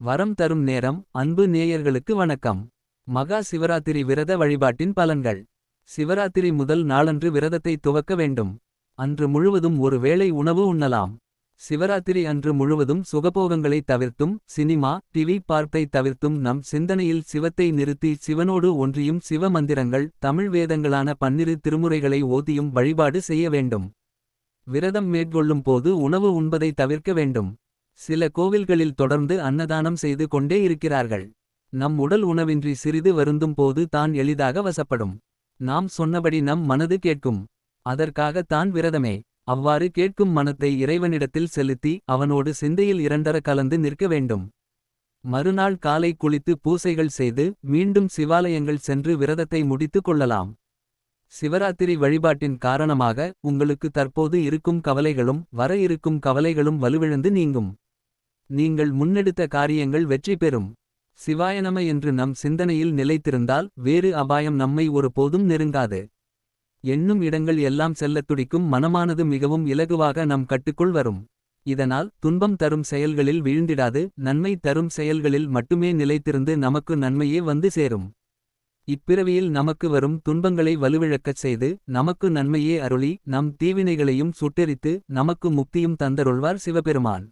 வரம் தரும் நேரம். அன்பு நேயர்களுக்கு வணக்கம். மகா சிவராத்திரி விரத வழிபாட்டின் பலன்கள். சிவராத்திரி முதல் நாளன்று விரதத்தை துவக்க வேண்டும். அன்று முழுவதும் ஒரு வேளை உணவு உண்ணலாம். சிவராத்திரி அன்று முழுவதும் சுகபோகங்களை தவிர்த்தும் சினிமா டிவி பார்ப்பை தவிர்த்தும் நம் சிந்தனையில் சிவத்தை நிறுத்தி சிவனோடு ஒன்றியும் சிவ மந்திரங்கள் தமிழ் வேதங்களான 12 திருமுறைகளை ஓதியும் வழிபாடு செய்ய வேண்டும். விரதம் மேற்கொள்ளும் போது உணவு உண்பதை தவிர்க்க வேண்டும். சில கோவில்களில் தொடர்ந்து அன்னதானம் செய்து கொண்டே இருக்கிறார்கள். நம் உடல் உணவின்றி சிறிது வருந்தும் போது தான் எளிதாக வசப்படும். நாம் சொன்னபடி நம் மனது கேட்கும். அதற்காக தான் விரதமே. அவ்வாறு கேட்கும் மனத்தை இறைவனிடத்தில் செலுத்தி அவனோடு சிந்தையில் இரண்டர கலந்து நிற்க வேண்டும். மறுநாள் காலை குளித்து பூசைகள் செய்து மீண்டும் சிவாலயங்கள் சென்று விரதத்தை முடித்து கொள்ளலாம். சிவராத்திரி வழிபாட்டின் காரணமாக உங்களுக்கு தற்போது இருக்கும் கவலைகளும் வர இருக்கும் கவலைகளும் வலுவிழந்து நீங்கும். நீங்கள் முன்னெடுத்த காரியங்கள் வெற்றி பெறும். சிவாயநம என்று நம் சிந்தனையில் நிலைத்திருந்தால் வேறு அபாயம் நம்மை ஒருபோதும் நெருங்காது. எண்ணும் இடங்கள் எல்லாம் செல்லத் துடிக்கும் மனமானது மிகவும் இலகுவாக நம் கட்டுக்குள் வரும். இதனால் துன்பம் தரும் செயல்களில் வீழ்ந்திடாது நன்மை தரும் செயல்களில் மட்டுமே நிலைத்திருந்து நமக்கு நன்மையே வந்து சேரும். இப்பிறவியில் நமக்கு வரும் துன்பங்களை வலுவிழக்கச் செய்து நமக்கு நன்மையே அருளி நம் தீவினைகளையும் சுட்டெரித்து நமக்கு முக்தியும் தந்தருள்வார் சிவபெருமான்.